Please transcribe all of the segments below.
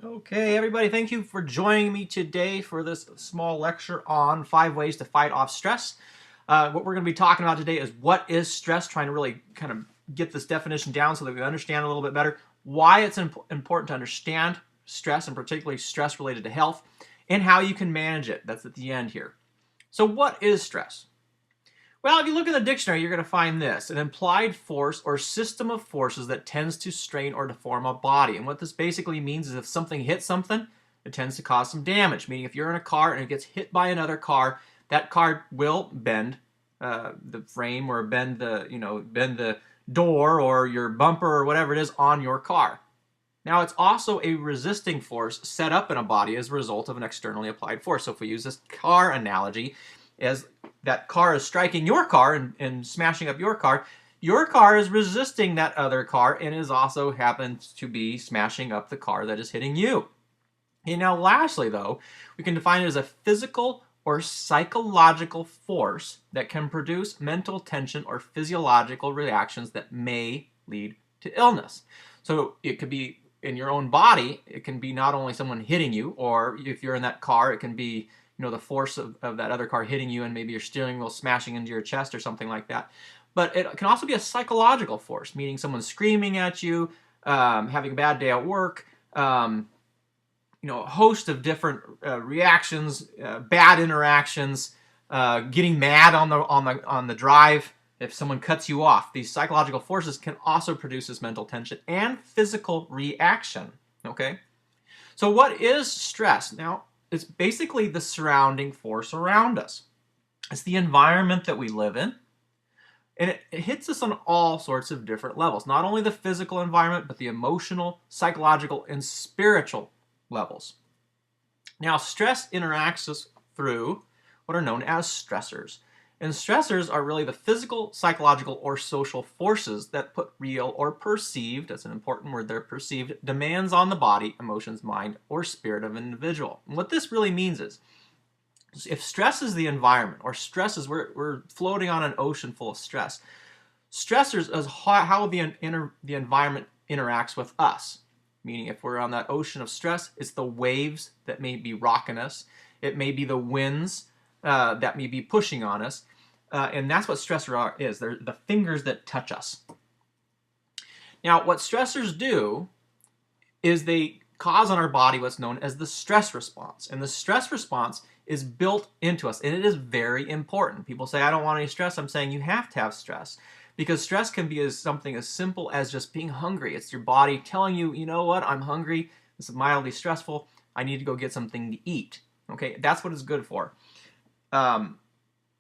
Okay, everybody, thank you for joining me today for this small lecture on 5 ways to fight off stress. What we're going to be talking about today is what is stress, trying to really kind of get this definition down so that we understand a little bit better why it's important to understand stress, and particularly stress related to health, and how you can manage it. That's at the end here. So what is stress? Well, if you look in the dictionary, you're going to find this: an implied force or system of forces that tends to strain or deform a body. And what this basically means is if something hits something, it tends to cause some damage. Meaning if you're in a car and it gets hit by another car, that car will bend the frame, or bend the door or your bumper or whatever it is on your car. Now, it's also a resisting force set up in a body as a result of an externally applied force. So if we use this car analogy, as that car is striking your car and smashing up your car is resisting that other car and is also happens to be smashing up the car that is hitting you. And now lastly, though, we can define it as a physical or psychological force that can produce mental tension or physiological reactions that may lead to illness. So it could be in your own body. It can be not only someone hitting you, or if you're in that car, it can be the force of that other car hitting you and maybe your steering wheel smashing into your chest or something like that. But it can also be a psychological force, meaning someone screaming at you, having a bad day at work, a host of different reactions, bad interactions, getting mad on the drive if someone cuts you off. These psychological forces can also produce this mental tension and physical reaction. Okay, so what is stress? Now, it's basically the surrounding force around us. It's the environment that we live in. And it hits us on all sorts of different levels. Not only the physical environment, but the emotional, psychological, and spiritual levels. Now, stress interacts us through what are known as stressors. And stressors are really the physical, psychological, or social forces that put real or perceived, that's an important word there, perceived, demands on the body, emotions, mind, or spirit of an individual. And what this really means is, if stress is the environment, or stress is we're floating on an ocean full of stress, stressors is how the environment interacts with us. Meaning if we're on that ocean of stress, it's the waves that may be rocking us. It may be the winds that may be pushing on us. And that's what stressor is. They're the fingers that touch us. Now, what stressors do is they cause on our body what's known as the stress response. And the stress response is built into us, and it is very important. People say, I don't want any stress. I'm saying you have to have stress, because stress can be something as simple as just being hungry. It's your body telling you, you know what, I'm hungry. This is mildly stressful. I need to go get something to eat. Okay, that's what it's good for.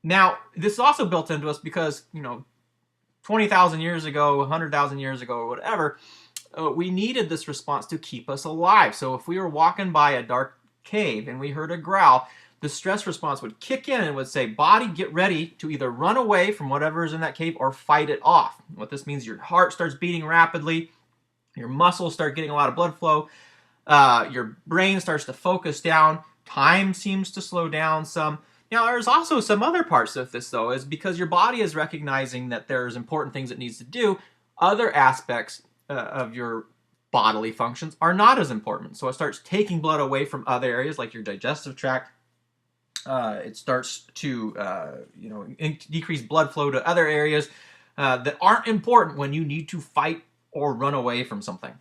Now, this is also built into us because, 20,000 years ago, 100,000 years ago, or whatever, we needed this response to keep us alive. So if we were walking by a dark cave and we heard a growl, the stress response would kick in and would say, body, get ready to either run away from whatever is in that cave or fight it off. What this means, your heart starts beating rapidly, your muscles start getting a lot of blood flow, your brain starts to focus down, time seems to slow down some. Now, there's also some other parts of this, though, is because your body is recognizing that there's important things it needs to do. Other aspects of your bodily functions are not as important. So it starts taking blood away from other areas like your digestive tract. It starts to, decrease blood flow to other areas that aren't important when you need to fight or run away from something.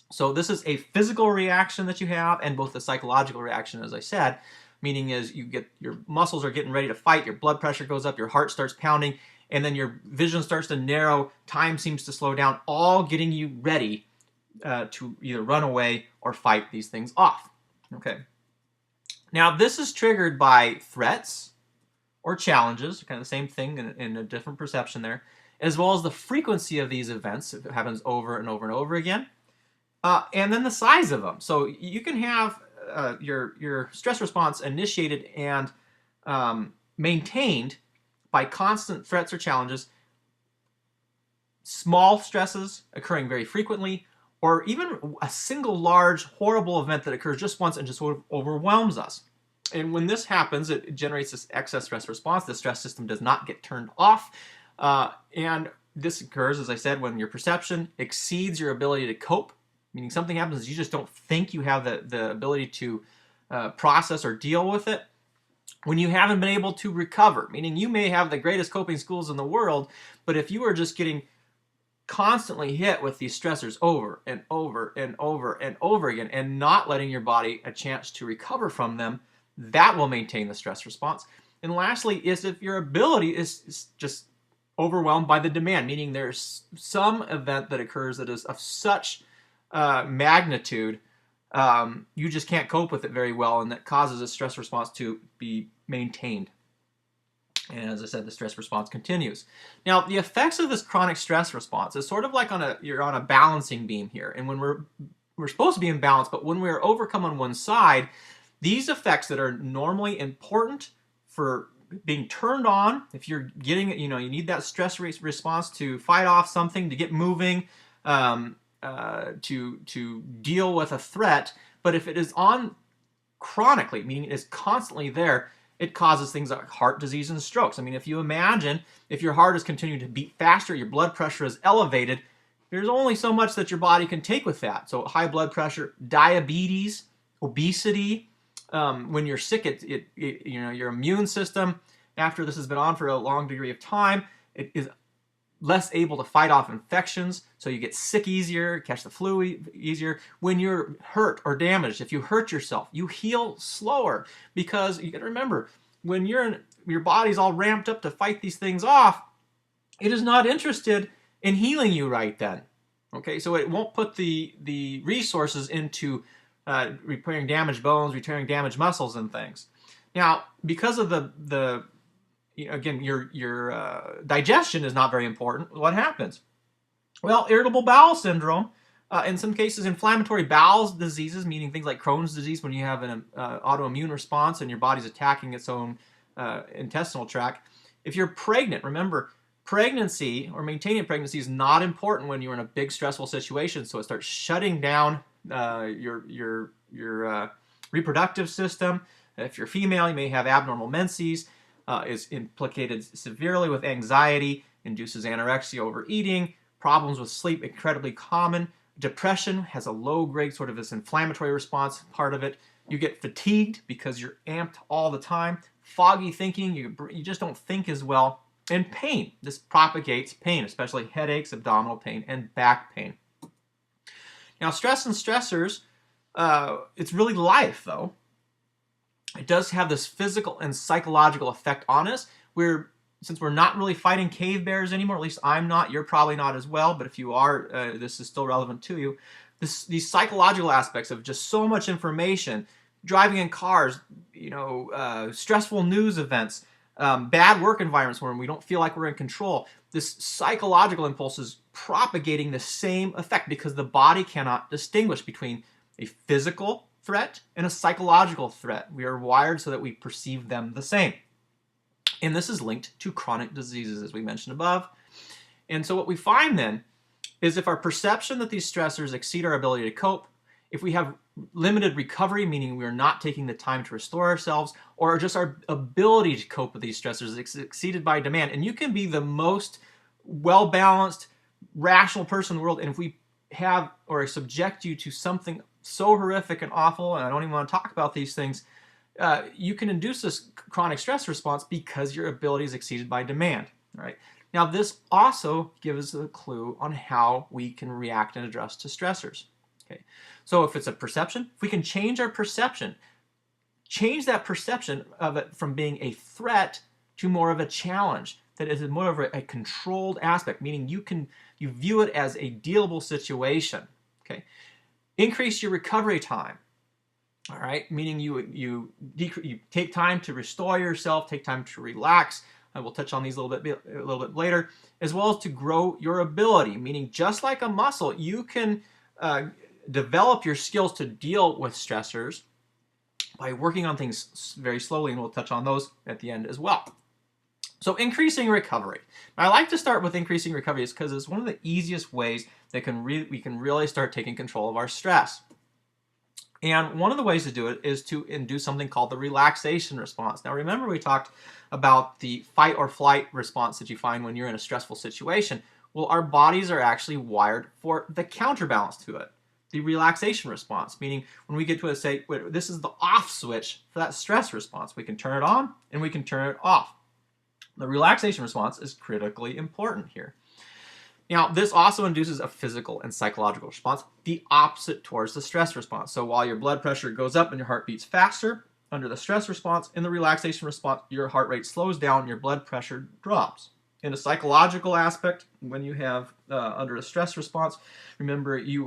So this is a physical reaction that you have, and both the psychological reaction, as I said, meaning is your muscles are getting ready to fight, your blood pressure goes up, your heart starts pounding, and then your vision starts to narrow, time seems to slow down, all getting you ready to either run away or fight these things off. Okay. Now, this is triggered by threats or challenges, kind of the same thing in a different perception there, as well as the frequency of these events. If it happens over and over and over again, and then the size of them. So you can have your stress response initiated and maintained by constant threats or challenges, small stresses occurring very frequently, or even a single large horrible event that occurs just once and just sort of overwhelms us. And when this happens, it generates this excess stress response. The stress system does not get turned off. And this occurs, as I said, when your perception exceeds your ability to cope meaning something happens you just don't think you have the ability to process or deal with it. When you haven't been able to recover, meaning you may have the greatest coping skills in the world, but if you are just getting constantly hit with these stressors over and over and over and over again and not letting your body a chance to recover from them, that will maintain the stress response. And lastly is if your ability is just overwhelmed by the demand, meaning there's some event that occurs that is of such magnitude, you just can't cope with it very well, and that causes a stress response to be maintained. And as I said, the stress response continues. Now, the effects of this chronic stress response is sort of like you're on a balancing beam here. And when we're supposed to be in balance, but when we're overcome on one side, these effects that are normally important for being turned on, if you're getting, you need that stress response to fight off something, to get moving, to deal with a threat. But if it is on chronically, meaning it is constantly there, it causes things like heart disease and strokes. I mean, if you imagine if your heart is continuing to beat faster, your blood pressure is elevated, there's only so much that your body can take with that. So high blood pressure, diabetes, obesity. When you're sick, your immune system, after this has been on for a long degree of time, it is less able to fight off infections, so you get sick easier, catch the flu easier. When you're hurt or damaged, if you hurt yourself, you heal slower, because you got to remember, when your body's all ramped up to fight these things off, it is not interested in healing you right then. Okay, so it won't put the resources into repairing damaged bones, repairing damaged muscles and things. Now, because of again, your digestion is not very important. What happens? Well, irritable bowel syndrome, in some cases inflammatory bowel diseases, meaning things like Crohn's disease, when you have an autoimmune response and your body's attacking its own intestinal tract. If you're pregnant, remember, pregnancy or maintaining pregnancy is not important when you're in a big stressful situation, so it starts shutting down your reproductive system. If you're female, you may have abnormal menses. Is implicated severely with anxiety, induces anorexia, overeating, problems with sleep, incredibly common. Depression has a low-grade sort of this inflammatory response part of it. You get fatigued because you're amped all the time. Foggy thinking, you just don't think as well. And pain, this propagates pain, especially headaches, abdominal pain, and back pain. Now, stress and stressors, it's really life, though. It does have this physical and psychological effect on us. Since we're not really fighting cave bears anymore, at least I'm not, you're probably not as well, but if you are, this is still relevant to you. These psychological aspects of just so much information, driving in cars, stressful news events, bad work environments where we don't feel like we're in control. This psychological impulse is propagating the same effect because the body cannot distinguish between a physical threat and a psychological threat. We are wired so that we perceive them the same. And this is linked to chronic diseases, as we mentioned above. And so what we find then is if our perception that these stressors exceed our ability to cope, if we have limited recovery, meaning we are not taking the time to restore ourselves, or just our ability to cope with these stressors is exceeded by demand, and you can be the most well-balanced, rational person in the world, and if we have or subject you to something so horrific and awful, and I don't even want to talk about these things, you can induce this chronic stress response because your ability is exceeded by demand. All right. Now, this also gives us a clue on how we can react and adjust to stressors. Okay. So if it's a perception, if we can change our perception, change that perception of it from being a threat to more of a challenge, that is more of a controlled aspect, meaning you view it as a dealable situation. Okay. Increase your recovery time. All right, meaning you take time to restore yourself, take time to relax. We'll touch on these a little bit later, as well as to grow your ability. Meaning, just like a muscle, you can develop your skills to deal with stressors by working on things very slowly, and we'll touch on those at the end as well. So, increasing recovery. Now, I like to start with increasing recovery because it's one of the easiest ways that we can really start taking control of our stress. And one of the ways to do it is to induce something called the relaxation response. Now, remember we talked about the fight or flight response that you find when you're in a stressful situation. Well, our bodies are actually wired for the counterbalance to it. the relaxation response, meaning when we get to say, wait, this is the off switch for that stress response. We can turn it on and we can turn it off. The relaxation response is critically important here. Now, this also induces a physical and psychological response, the opposite towards the stress response. So while your blood pressure goes up and your heart beats faster under the stress response, in the relaxation response, your heart rate slows down, your blood pressure drops. In a psychological aspect, when you have under a stress response, remember you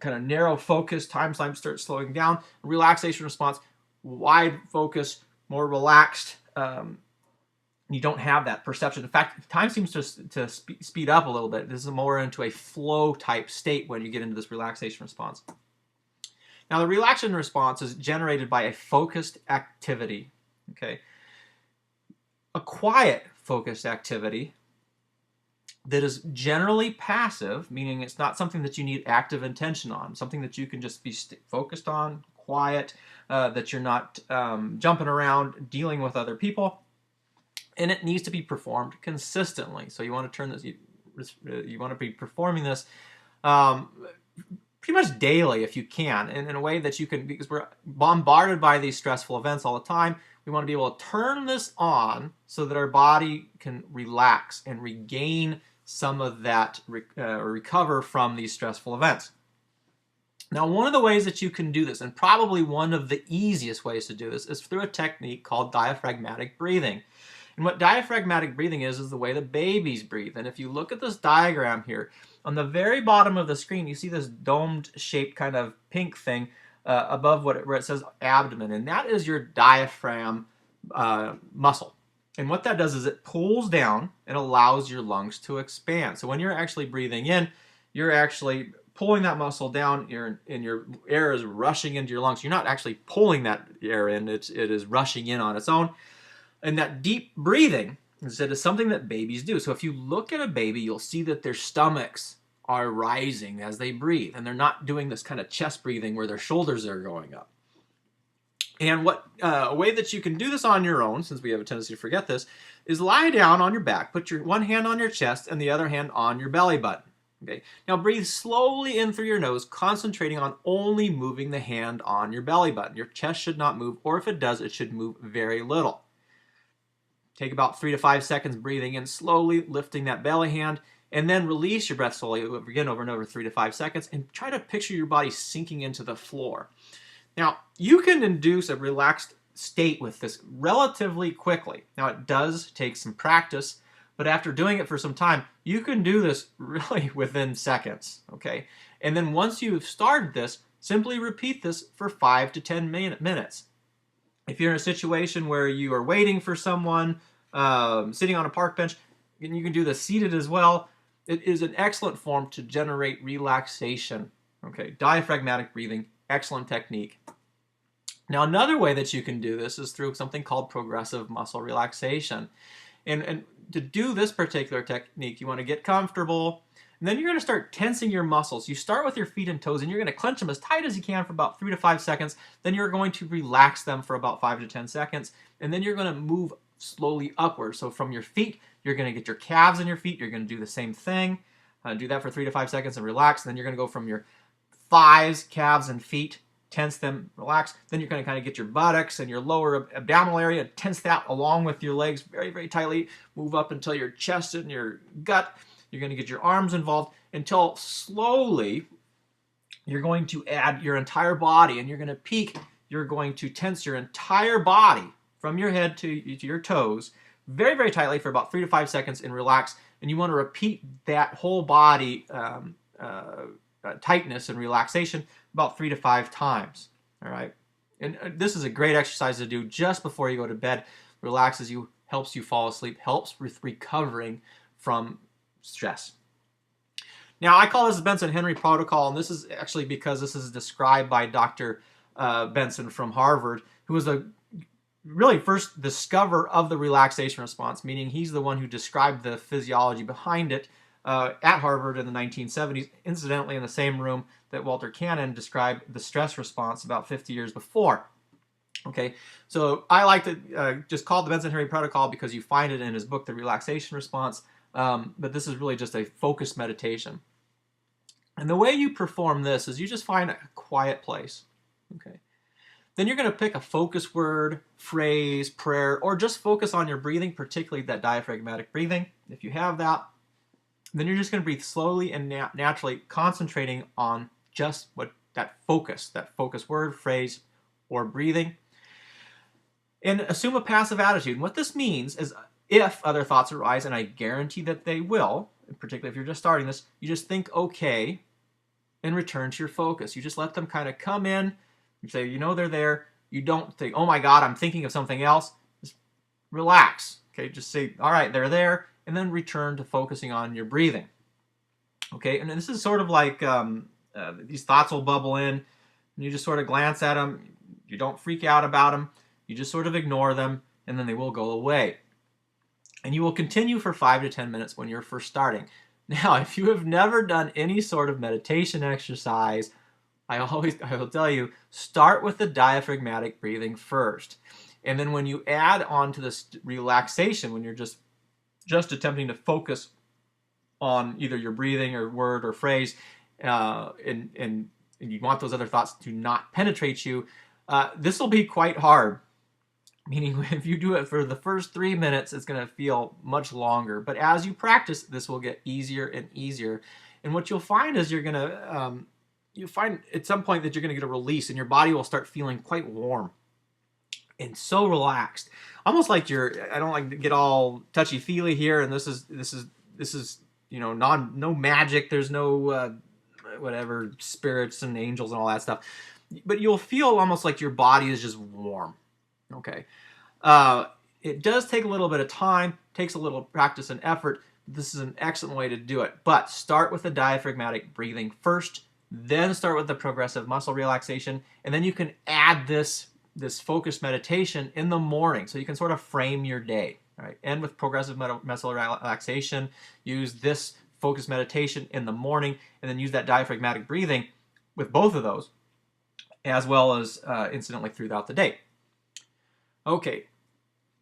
kind of narrow focus, time starts slowing down. Relaxation response, wide focus, more relaxed. You don't have that perception. In fact, time seems to speed up a little bit. This is more into a flow type state when you get into this relaxation response. Now, the relaxation response is generated by a focused activity. Okay, a quiet focused activity that is generally passive, meaning it's not something that you need active intention on, something that you can just be focused on, quiet, that you're not jumping around dealing with other people. And it needs to be performed consistently. So you want to turn this, you want to be performing this pretty much daily if you can, and in a way that you can, because we're bombarded by these stressful events all the time, we want to be able to turn this on so that our body can relax and regain some of that, recover from these stressful events. Now, one of the ways that you can do this, and probably one of the easiest ways to do this, is through a technique called diaphragmatic breathing. And what diaphragmatic breathing is the way that babies breathe. And if you look at this diagram here, on the very bottom of the screen, you see this domed shaped kind of pink thing above where it says abdomen. And that is your diaphragm muscle. And what that does is it pulls down and allows your lungs to expand. So when you're actually breathing in, you're actually pulling that muscle down, and your air is rushing into your lungs. You're not actually pulling that air in, it is rushing in on its own. And that deep breathing is something that babies do. So if you look at a baby, you'll see that their stomachs are rising as they breathe. And they're not doing this kind of chest breathing where their shoulders are going up. And a way that you can do this on your own, since we have a tendency to forget this, is lie down on your back. Put your one hand on your chest and the other hand on your belly button. Okay. Now breathe slowly in through your nose, concentrating on only moving the hand on your belly button. Your chest should not move, or if it does, it should move very little. Take about 3 to 5 seconds breathing in slowly, lifting that belly hand, and then release your breath slowly, again over and over, 3 to 5 seconds, and try to picture your body sinking into the floor. Now, you can induce a relaxed state with this relatively quickly. Now, it does take some practice, but after doing it for some time, you can do this really within seconds, okay? And then once you've started this, simply repeat this for 5 to 10 minutes. If you're in a situation where you are waiting for someone, sitting on a park bench, and you can do this seated as well, it is an excellent form to generate relaxation. Okay, diaphragmatic breathing, excellent technique. Now, another way that you can do this is through something called progressive muscle relaxation. And to do this particular technique, you want to get comfortable, and then you're going to start tensing your muscles. You start with your feet and toes, and you're going to clench them as tight as you can for about 3 to 5 seconds. Then you're going to relax them for about 5 to 10 seconds, and then you're going to move slowly upward. So from your feet, you're going to get your calves in your feet. You're going to do the same thing. Do that for 3 to 5 seconds and relax. Then you're going to go from your thighs, calves, and feet, tense them, relax. Then you're going to kind of get your buttocks and your lower abdominal area, tense that along with your legs very, very tightly. Move up until your chest and your gut. You're going to get your arms involved until slowly you're going to add your entire body, and you're going to peak. You're going to tense your entire body from your head to your toes very, very tightly for about 3 to 5 seconds and relax. And you want to repeat that whole body tightness and relaxation about 3 to 5 times. All right. And this is a great exercise to do just before you go to bed. Relaxes you, helps you fall asleep, helps with recovering from stress. Now, I call this the Benson-Henry protocol, and this is actually because this is described by Dr. Benson from Harvard, who was the really first discoverer of the relaxation response, meaning he's the one who described the physiology behind it at Harvard in the 1970s, incidentally in the same room that Walter Cannon described the stress response about 50 years before. Okay, so I like to just call it the Benson-Henry protocol because you find it in his book, The Relaxation Response, but this is really just a focused meditation. And the way you perform this is you just find a quiet place. Okay. Then you're going to pick a focus word, phrase, prayer, or just focus on your breathing, particularly that diaphragmatic breathing. If you have that, then you're just going to breathe slowly and naturally, concentrating on just what that focus word, phrase, or breathing. And assume a passive attitude. And what this means is if other thoughts arise, and I guarantee that they will, particularly if you're just starting this, you just think okay and return to your focus. You just let them kind of come in. You say, you know they're there. You don't think, oh my God, I'm thinking of something else. Just relax. Okay, just say, all right, they're there, and then return to focusing on your breathing. Okay, and this is sort of like these thoughts will bubble in, and you just sort of glance at them. You don't freak out about them. You just sort of ignore them, and then they will go away. And you will continue for 5 to 10 minutes when you're first starting. Now, if you have never done any sort of meditation exercise, I will tell you, start with the diaphragmatic breathing first. And then when you add on to this relaxation, when you're just attempting to focus on either your breathing or word or phrase, and you want those other thoughts to not penetrate you, this will be quite hard. Meaning if you do it for the first 3 minutes, it's going to feel much longer. But as you practice, this will get easier and easier. And what you'll find is you're going to... you find at some point that you're going to get a release, and your body will start feeling quite warm and so relaxed, almost like I don't like to get all touchy feely here, and this is no magic. There's no whatever spirits and angels and all that stuff, but you'll feel almost like your body is just warm. Okay, it does take a little bit of time, takes a little practice and effort. This is an excellent way to do it, but start with the diaphragmatic breathing first. Then start with the progressive muscle relaxation, and then you can add this focused meditation in the morning, so you can sort of frame your day. Right? And with progressive muscle relaxation, use this focused meditation in the morning, and then use that diaphragmatic breathing with both of those, as well as incidentally throughout the day. Okay,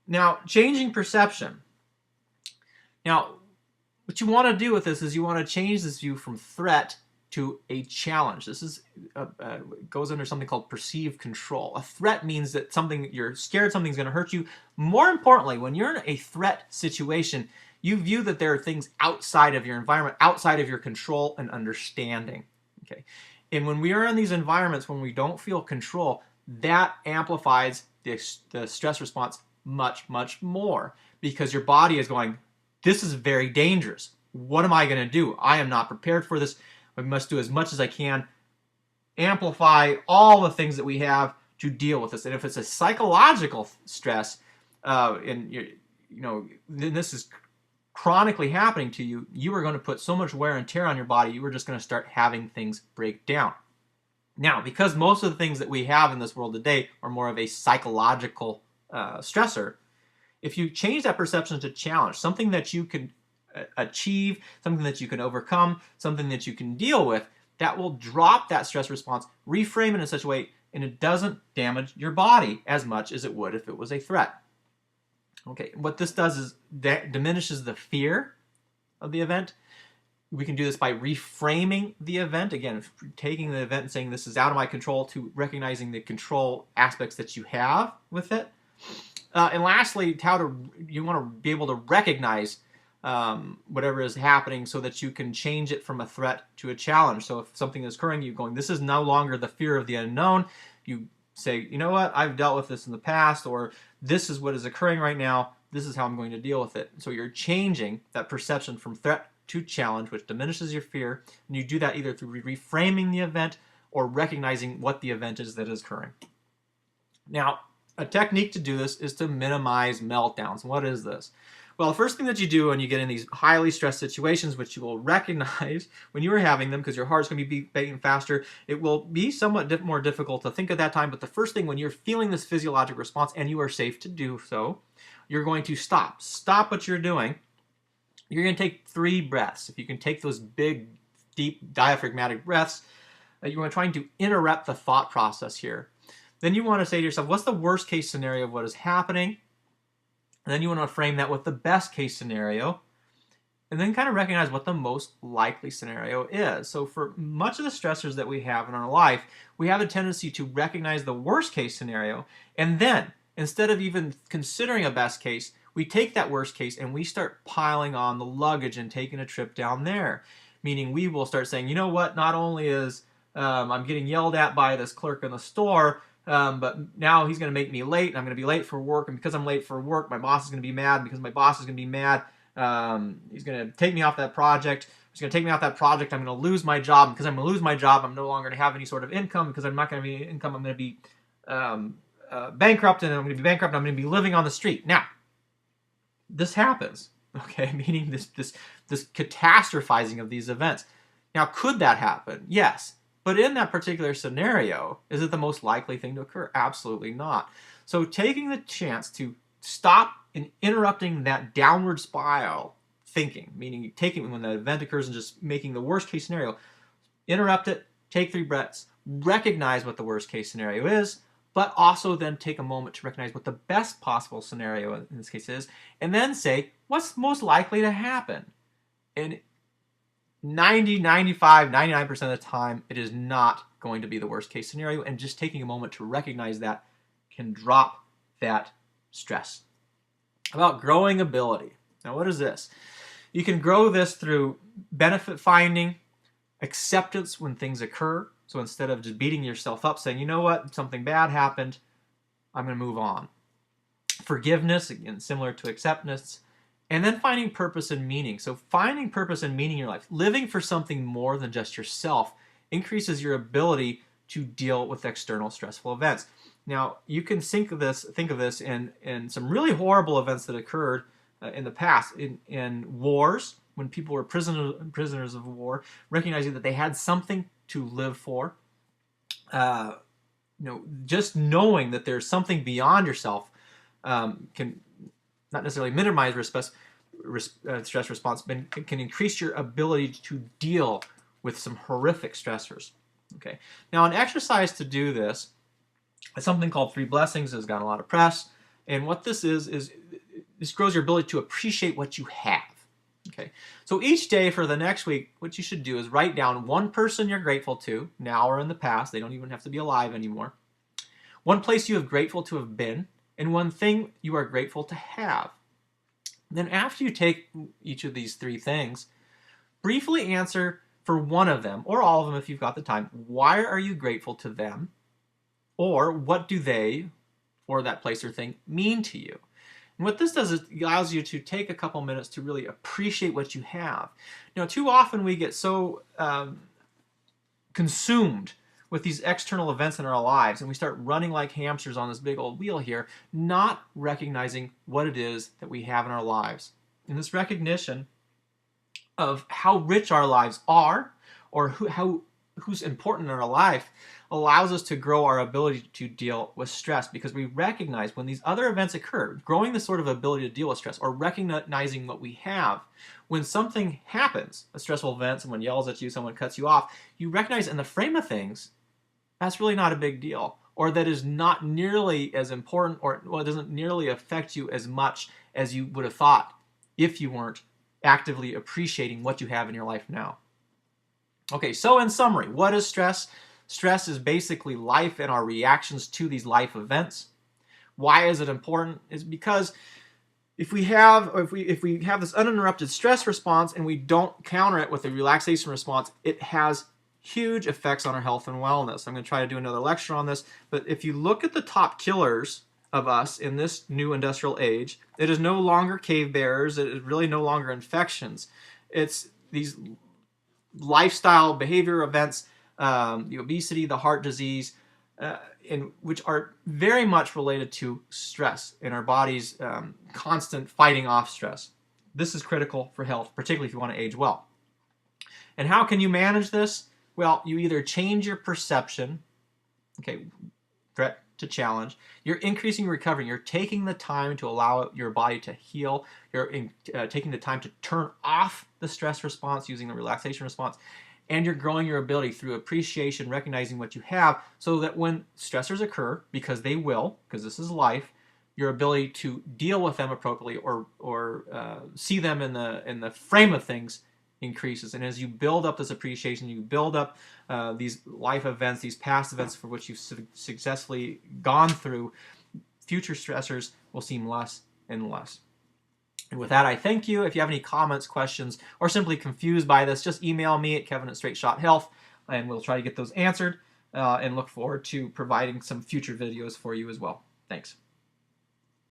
now changing perception. Now, what you want to do with this is you want to change this view from threat to a challenge. This is goes under something called perceived control. A threat means that you're scared something's going to hurt you. More importantly, when you're in a threat situation, you view that there are things outside of your environment, outside of your control and understanding. Okay, and when we are in these environments, when we don't feel control, that amplifies the stress response much, much more, because your body is going, this is very dangerous. What am I going to do? I am not prepared for this. I must do as much as I can, amplify all the things that we have to deal with this. And if it's a psychological stress, and then this is chronically happening to you, you are going to put so much wear and tear on your body, you are just going to start having things break down. Now, because most of the things that we have in this world today are more of a psychological stressor, if you change that perception to challenge, something that you can achieve, something that you can overcome, something that you can deal with, that will drop that stress response, reframe it in such a way, and it doesn't damage your body as much as it would if it was a threat. Okay, what this does is that diminishes the fear of the event. We can do this by reframing the event. Again, taking the event and saying this is out of my control, to recognizing the control aspects that you have with it. And lastly, you want to be able to recognize whatever is happening so that you can change it from a threat to a challenge. So if something is occurring, you're going, this is no longer the fear of the unknown. You say, you know what, I've dealt with this in the past, or this is what is occurring right now. This is how I'm going to deal with it. So you're changing that perception from threat to challenge, which diminishes your fear. And you do that either through reframing the event or recognizing what the event is that is occurring. Now, a technique to do this is to minimize meltdowns. What is this? Well, the first thing that you do when you get in these highly stressed situations, which you will recognize when you are having them, because your heart's going to be beating faster, it will be somewhat more difficult to think at that time. But the first thing, when you're feeling this physiologic response and you are safe to do so, you're going to stop. Stop what you're doing. You're going to take 3 breaths. If you can take those big, deep diaphragmatic breaths, you're trying to interrupt the thought process here. Then you want to say to yourself, what's the worst case scenario of what is happening? And then you want to frame that with the best case scenario. and then kind of recognize what the most likely scenario is. So for much of the stressors that we have in our life, we have a tendency to recognize the worst case scenario, and then instead of even considering a best case, we take that worst case and we start piling on the luggage and taking a trip down there. Meaning we will start saying, you know what, not only is I'm getting yelled at by this clerk in the store, but now he's going to make me late, and I'm going to be late for work, and because I'm late for work, my boss is going to be mad, because my boss is going to be mad, he's going to take me off that project. He's going to take me off that project. I'm going to lose my job. Because I'm going to lose my job, I'm no longer going to have any sort of income. Because I'm not going to be income, I'm going to be bankrupt, and I'm going to be bankrupt, and I'm going to be living on the street. Now, this happens, okay? Meaning this catastrophizing of these events. Now, could that happen? Yes. But in that particular scenario, is it the most likely thing to occur? Absolutely not. So taking the chance to stop and interrupting that downward spiral thinking, meaning taking when the event occurs and just making the worst case scenario, interrupt it, take 3 breaths, recognize what the worst case scenario is, but also then take a moment to recognize what the best possible scenario in this case is, and then say, what's most likely to happen? And 90, 95, 99% of the time, it is not going to be the worst case scenario, and just taking a moment to recognize that can drop that stress. About growing ability. Now, what is this? You can grow this through benefit finding, acceptance when things occur. So instead of just beating yourself up, saying, you know what, something bad happened, I'm going to move on. Forgiveness, again, similar to acceptance. And then finding purpose and meaning. So finding purpose and meaning in your life, living for something more than just yourself, increases your ability to deal with external stressful events. Now, you can think of this in some really horrible events that occurred in the past, in wars, when people were prisoners of war, recognizing that they had something to live for. Just knowing that there's something beyond yourself can not necessarily minimize stress response, but it can increase your ability to deal with some horrific stressors. Okay. Now, an exercise to do this is something called 3 Blessings. It's got a lot of press, and what this is this grows your ability to appreciate what you have. Okay. So each day for the next week, what you should do is write down one person you're grateful to, now or in the past. They don't even have to be alive anymore. One place you have grateful to have been, and one thing you are grateful to have. Then after you take each of these 3 things, briefly answer for one of them, or all of them if you've got the time. Why are you grateful to them? Or what do they, or that place or thing, mean to you? And what this does is it allows you to take a couple minutes to really appreciate what you have. Too often we get so consumed with these external events in our lives, and we start running like hamsters on this big old wheel here, not recognizing what it is that we have in our lives. And this recognition of how rich our lives are, or who's important in our life, allows us to grow our ability to deal with stress, because we recognize when these other events occur, growing the sort of ability to deal with stress, or recognizing what we have. When something happens, a stressful event, someone yells at you, someone cuts you off, you recognize in the frame of things, that's really not a big deal, or that is not nearly as important, or it doesn't nearly affect you as much as you would have thought if you weren't actively appreciating what you have in your life now. Okay, so in summary, what is stress? Stress is basically life and our reactions to these life events. Why is it important? Is because if we have this uninterrupted stress response and we don't counter it with a relaxation response, it has huge effects on our health and wellness. I'm going to try to do another lecture on this, but if you look at the top killers of us in this new industrial age, it is no longer cave bears, it is really no longer infections. It's these lifestyle behavior events, the obesity, the heart disease, which are very much related to stress in our body's constant fighting off stress. This is critical for health, particularly if you want to age well. And how can you manage this? Well, you either change your perception, okay, threat to challenge, you're increasing your recovery, you're taking the time to allow your body to heal, you're taking the time to turn off the stress response using the relaxation response, and you're growing your ability through appreciation, recognizing what you have, so that when stressors occur, because they will, because this is life, your ability to deal with them appropriately or see them in the frame of things increases. And as you build up this appreciation, you build up these life events, these past events for which you've successfully gone through, future stressors will seem less and less. And with that, I thank you. If you have any comments, questions, or simply confused by this, just email me at Kevin@StraightShotHealth, and we'll try to get those answered and look forward to providing some future videos for you as well. Thanks.